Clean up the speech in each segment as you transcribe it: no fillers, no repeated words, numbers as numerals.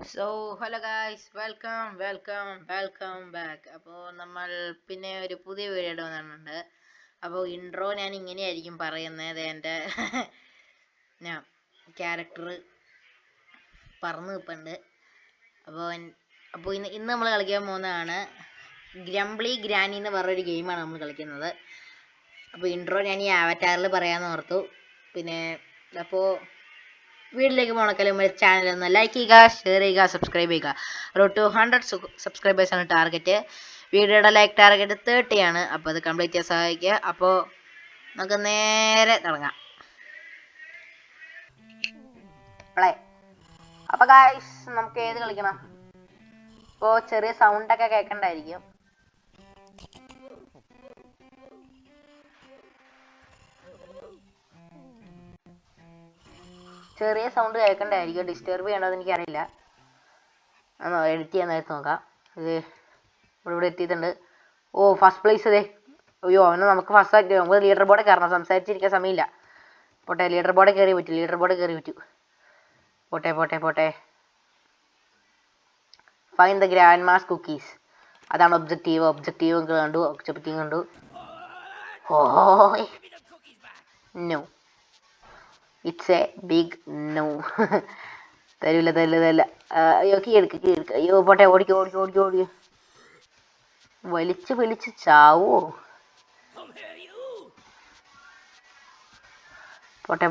So hello guys, welcome back. അപ്പോൾ നമ്മൾ പിന്നെ ഒരു പുതിയ വീഡിയോ വന്നിട്ടുണ്ട്. അപ്പോൾ ഇൻട്രോ ഞാൻ ഇങ്ങനെയായിരിക്കും പറയുന്നത്. എൻ്റെ ഞാൻ ക്യാരക്ടർ പറന്ന് നിൽപ്പുണ്ട്. അപ്പോൾ അപ്പോൾ ഇന്ന് നമ്മൾ കളിക്കാൻ പോകുന്നതാണ് ഗ്രംബ്ലി ഗ്രാനി എന്ന് പറഞ്ഞൊരു ഗെയിമാണ് നമ്മൾ കളിക്കുന്നത്. അപ്പോൾ ഇൻട്രോ ഞാൻ ഈ ആവറ്റാറിൽ പറയാമെന്ന് ഓർത്തു. പിന്നെ അപ്പോൾ വീട്ടിലേക്ക് പോകണമെങ്കിലും ചാനൽ ഒന്ന് ലൈക്ക് ചെയ്യുക, ഷെയർ ചെയ്യുക, സബ്സ്ക്രൈബ് ചെയ്യുക. റോഡ് ടു 100 സബ്സ്ക്രൈബേഴ്സാണ് ടാർഗറ്റ്. വീഡിയോയുടെ ലൈക്ക് ടാർഗറ്റ് 30 ആണ്. അപ്പോൾ അത് കംപ്ലീറ്റ് ചെയ്യാൻ സഹായിക്കുക. അപ്പോൾ നമുക്ക് നേരെ തുടങ്ങാം. പ്ലേ. അപ്പോൾ ഗായ്സ്, നമുക്ക് ഏത് കളിക്കണം? ഇപ്പോൾ ചെറിയ സൗണ്ടൊക്കെ കേൾക്കണ്ടായിരിക്കും. ചെറിയ സൗണ്ട് കേൾക്കണ്ടായിരിക്കും. ഡിസ്റ്റർബ് ചെയ്യണമെന്ന് എനിക്കറിയില്ല. എഡിറ്റ് ചെയ്യാൻ നേരത്ത് നോക്കാം. ഇത് ഇവിടെ എത്തിയിട്ടുണ്ട്. ഓ, ഫസ്റ്റ് പ്ലേസ് അതെ. അയ്യോ, അവന് നമുക്ക് ഫസ്റ്റ് ആയിട്ട് നമുക്ക് ലീഡർ ബോർഡ് കയറണം. സംസാരിച്ചിരിക്കാൻ സമയമില്ല. പോട്ടെ, ലീഡർ ബോർഡ് കയറി പറ്റൂ. പോട്ടെ. Find the grandma's cookies. അതാണ് ഒബ്ജക്റ്റീവ് കണ്ടു. Oh, no, it's a big no. തരില്ല. അയ്യോ, കീ എടുക്ക്. അയ്യോ, പോട്ടെ, ഓടിക്കോ. വലിച്ച് ചാവോ? പോട്ടെ.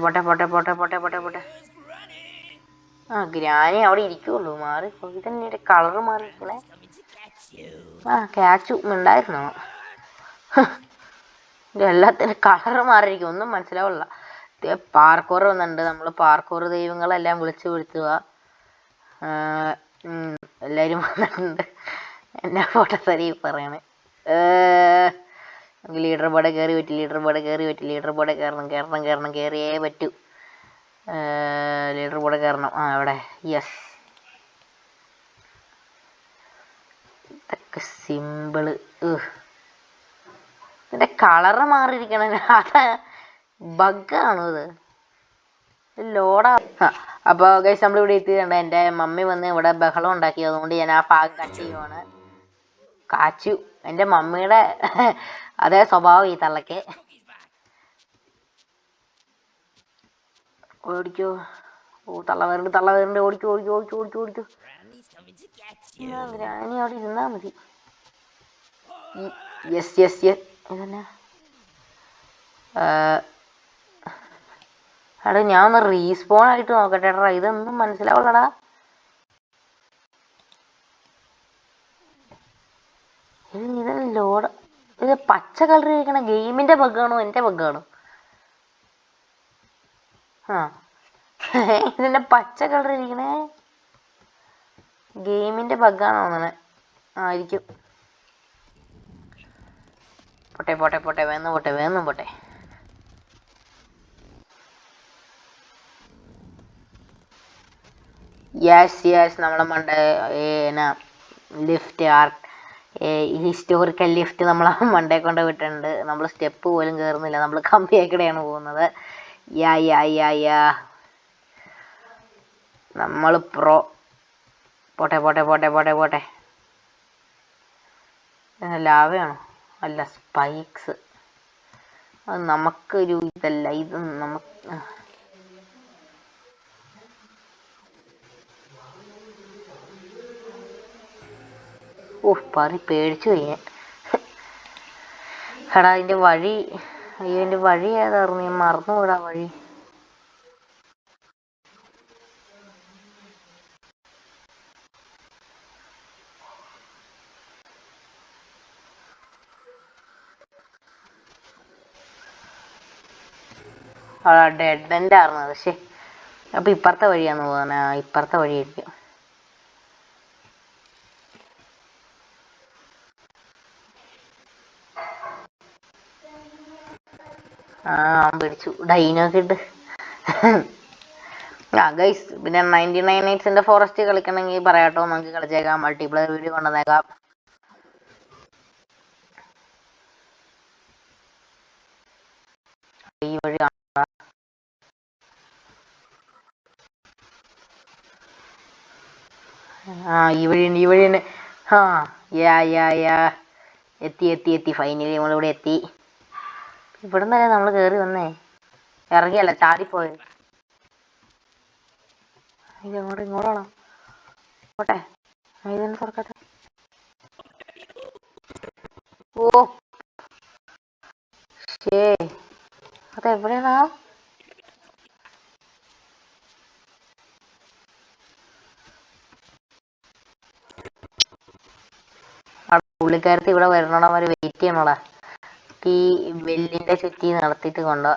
ആ, ഗ്രാനി അവിടെ ഇരിക്കുള്ളൂ. മാറി ഇതന്നെ കളറ് മാറിയിരിക്കണേ. ആ, ക്യാച്ചു ഉണ്ടായിരുന്നോ? എല്ലാത്തിനും കളറ് മാറിയിരിക്കും. ഒന്നും മനസ്സിലാവില്ല. പാർക്കോർ വന്നിട്ടുണ്ട്. നമ്മൾ പാർക്കോർ ദൈവങ്ങളെല്ലാം വിളിച്ചു വരുത്തുക. എല്ലാവരും വന്നിട്ടുണ്ട്. എന്നാ ഫോട്ടോ സരി പറയണേ. നമുക്ക് ലീഡർ ബോർഡ് കയറി കയറണം. കയറിയേ പറ്റൂ. ലീഡർ ബോർഡ് കയറണം. ആ, അവിടെ യെസ്. ഇതൊക്കെ സിമ്പിള്. ഇതിൻ്റെ കളറ് മാറിയിരിക്കണ അതാ ബഗ്ഗാണോ ഇത്? ലോഡാ. അപ്പോൾ ഗൈസ്, നമ്മളിവിടെ എത്തിയിട്ടുണ്ട്. എൻ്റെ മമ്മി വന്ന് ഇവിടെ ബഹളം ഉണ്ടാക്കി. അതുകൊണ്ട് ഞാൻ ആ ഭാഗം കട്ട് ചെയ്യുവാണ്. കാച്ചു എൻ്റെ മമ്മിയുടെ അതേ സ്വഭാവം ഈ തള്ളക്ക്. ഓടിക്കോ. ഓ, തള്ള വരുന്നുണ്ട്. ഓടിക്കോ. ഗ്രാനി അവിടെ ഇരുന്നാ മതി. യെസ്. ഇതന്നെ. എടാ, ഞാൻ ഒന്ന് റീസ്പോൺ ആയിട്ട് നോക്കട്ടെ. ഇതൊന്നും മനസ്സിലാവുള്ളടാ. ഇത് ലോഡ്. ഇത് പച്ച കളർ ഇരിക്കണ ഗെയിമിന്റെ ബഗ്ഗാണോ എൻ്റെ ബഗ്ഗാണോ? ആ, ഇതിന്റെ പച്ച കളർ ഇരിക്കണേ ഗെയിമിന്റെ ബഗ്ഗാണോ തോന്നണേ. ആയിരിക്കും. പോട്ടെ. വേഗം പോട്ടെ. യെസ്. നമ്മളെ ലിഫ്റ്റ് ആർക്ക് ഹിസ്റ്റോറിക്കൽ ലിഫ്റ്റ് നമ്മളെ മണ്ടേ കൊണ്ട് വിട്ടിട്ടുണ്ട്. നമ്മൾ സ്റ്റെപ്പ് പോലും കയറുന്നില്ല. നമ്മൾ കമ്പിയേക്കടെയാണ് പോകുന്നത്. യാ നമ്മൾ പ്രോ. പോട്ടെ. ലാവയാണോ? അല്ല, സ്പൈക്സ്. അത് നമുക്കൊരു ഇതല്ല. ഇത് നമുക്ക് പേടിച്ചു പോയി ഞാൻ. എടാ, അതിൻ്റെ വഴി ഏതായിരുന്നു? ഞാൻ മറന്നുകൂടാ വഴി. ഡെഡ് എൻഡ് ആയിരുന്നു. പക്ഷേ അപ്പം ഇപ്പുറത്തെ വഴിയാന്ന് പോകുന്നത്. ഇപ്പുറത്തെ വഴിയായിരിക്കും. പിടിച്ചു. ഡൈനൊക്കെ ഇട്ട്. ഗൈസ്, പിന്നെ 99 നൈറ്റ്സിന്റെ ഫോറസ്റ്റ് കളിക്കണമെങ്കിൽ പറയാട്ടോ. നമുക്ക് കളിച്ചേക്കാം. Multiplayer video കൊണ്ടുവന്നേക്കാം. ഈ വഴി ആ ഈ വഴിയുണ്ട് ഈ വഴിയുണ്ട്. ആ യാ യാ യാ എത്തി എത്തി എത്തി ഫൈനലി നമ്മളിവിടെ എത്തി. ഇവിടെ നിന്നല്ലേ നമ്മൾ കയറി വന്നേ, ഇറങ്ങിയല്ല ചാടിപ്പോയത്. ഇത് ഇങ്ങോട്ടാണോ? പോട്ടെ, ഇതൊന്ന് തുറക്കട്ടെ. ഓ ശേ, അതെവിടെയാണാ? പുള്ളിക്കാരത്തി ഇവിടെ വരണോടാ വരെ വെയിറ്റ് ചെയ്യണോടാ. ഈ വെല്ലിന്റെ ചുറ്റി നടത്തിയിട്ട് കൊണ്ടോ.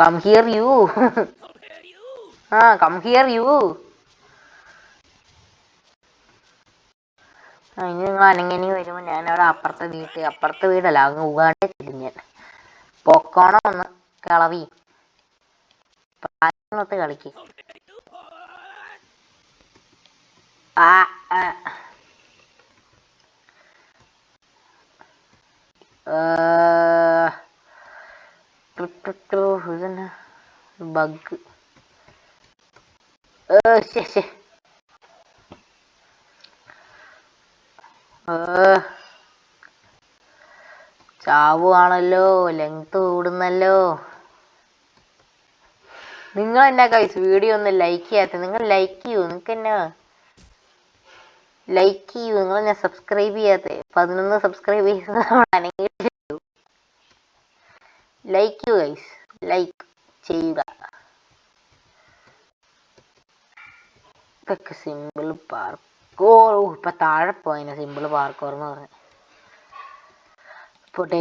Come here you. ആ കം ഹിയർ യു. ഇനി നിങ്ങൾ അനങ്ങനി വരുമ്പോൾ ഞാൻ അവിടെ അപ്പുറത്തെ വീടല്ല, അങ്ങ് ഉഗാണ്ട് ചെല്ലും ഞാൻ. പൊക്കോണം ഒന്ന് കളവി പ്രായത്ത് കളിക്ക്. ആ ഇതന്നെ ബഗ്. ശേ ചാവുവാണല്ലോ, ലെങ്ത് കൂടുന്നല്ലോ. നിങ്ങൾ എന്നാ ഗൈസ് വീഡിയോ ഒന്ന് ലൈക്ക് ചെയ്യാത്ത? നിങ്ങൾ ലൈക്ക് ചെയ്യൂ, നിങ്ങൾക്ക് എന്നാ ലൈക്ക് ചെയ്യൂ, നിങ്ങൾ എന്നാ സബ്സ്ക്രൈബ് ചെയ്യാത്ത? 11 സബ്സ്ക്രൈബേഴ്സ് ലൈക്ക് ചെയ്യൂ ഗൈസ്, ലൈക്ക് ചെയ്യുക. ഇതൊക്കെ സിമ്പിൾ പാർക്കോർ. ഇപ്പൊ താഴെ പോയിന് സിമ്പിൾ പാർക്കോർ എന്ന് പറഞ്ഞു. പോട്ടെ,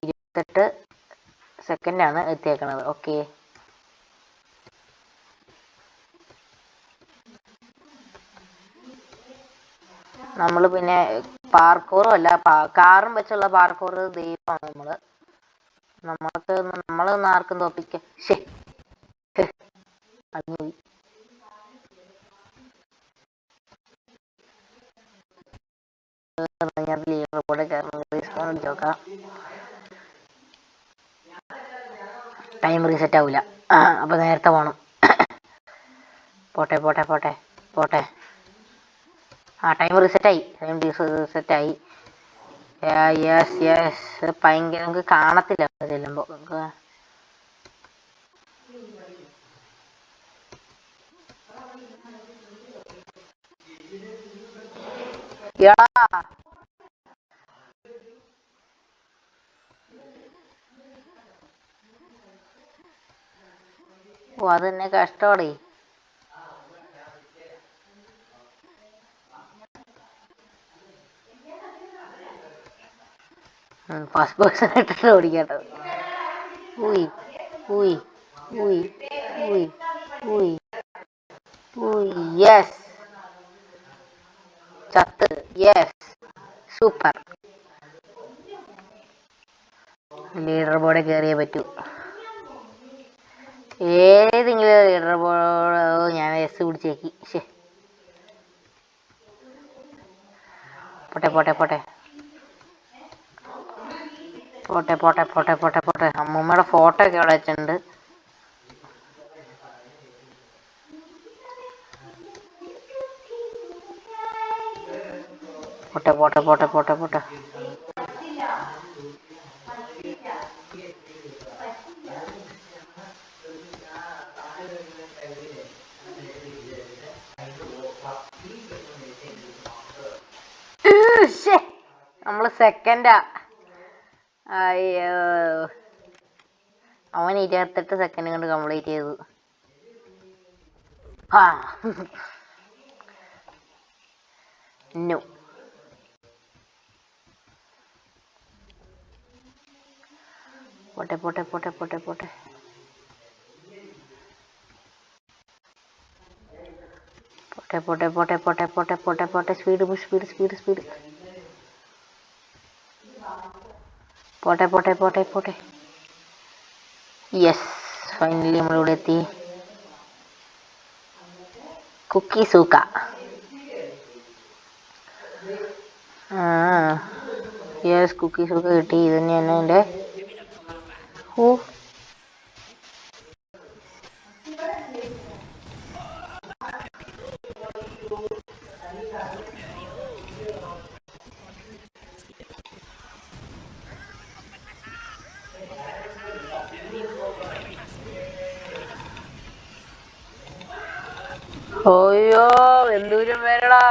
28 സെക്കൻഡാണ് എത്തിയേക്കണത്. ഓക്കെ, നമ്മൾ പിന്നെ പാർക്കോറും അല്ല, കാറും വെച്ചുള്ള പാർക്കോർ ദൈവമാണ്. നമ്മളൊന്നും ആർക്കും തോപ്പിക്കാം. ശേ അഗ്നി ടൈം റീസെറ്റ് ആവില്ല, അപ്പൊ നേരത്തെ പോണം. പോട്ടെ പോട്ടെ പോട്ടെ പോട്ടെ. ആ ടൈം റീസെറ്റായി, റീസെറ്റായി. യെസ് യെസ്, ഭയങ്കര നമുക്ക് കാണത്തില്ല ചെല്ലുമ്പോ. ഓ അതെന്നെ കഷ്ടോടെ. ഫസ്റ്റ് പേഴ്സൺ ആയിട്ടാണ് ഓടിക്കേണ്ടത്. ഊയ് ഊയ് ഊയ് ഊയ് ഊയ് ഊയ്. യെസ്, ചത്ത്. Yes, super. ലീഡർ ബോർഡിൽ കയറിയേ പറ്റൂ. ഏതെങ്കിലും ലീഡർ ബോർഡ് ഞാൻ എസ് പിടിച്ചേക്കി. ശേ, പോട്ടെ പോട്ടെ പോട്ടെ പോട്ടെ പോട്ടെ പോട്ടെ പോട്ടെ പോട്ടെ. അമ്മൂമ്മയുടെ ഫോട്ടോ ഒക്കെ അവിടെ വെച്ചിട്ടുണ്ട്. പോട്ടെ പോട്ടെ പോട്ടെ പോട്ടെ പോട്ടെ. നമ്മള് സെക്കൻഡാ. അയ്യോ, അവൻ 28 സെക്കൻഡ് കൊണ്ട് കംപ്ലീറ്റ് ചെയ്തു. ആ നോ. പോട്ടെ പോട്ടെ പോട്ടെ പോട്ടെ പോട്ടെ. പോട്ടെ പോട്ടെ പോട്ടെ പോട്ടെ പോട്ടെ പോട്ടെ പോട്ടെ. Speed speed speed speed. പോട്ടെ പോട്ടെ പോട്ടെ പോട്ടെ. യെസ്, ഫൈനലി നമ്മളിവിടെ എത്തി. കുക്കി സൂക്ക. യെസ്, കുക്കി സൂക്ക കിട്ടി. ഇത് തന്നെയാണ് എൻ്റെ. ഓ ഓയ്യോ എന്തൂരം പേരടാ.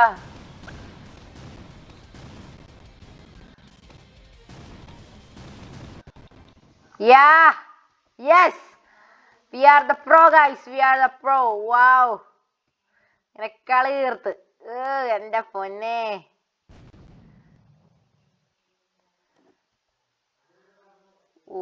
Yeah, yes, we are the pro guys, we are the pro. Wow, ഇങ്ങനെ കളി തീർത്ത്. എന്റെ പൊന്നെ. ഓ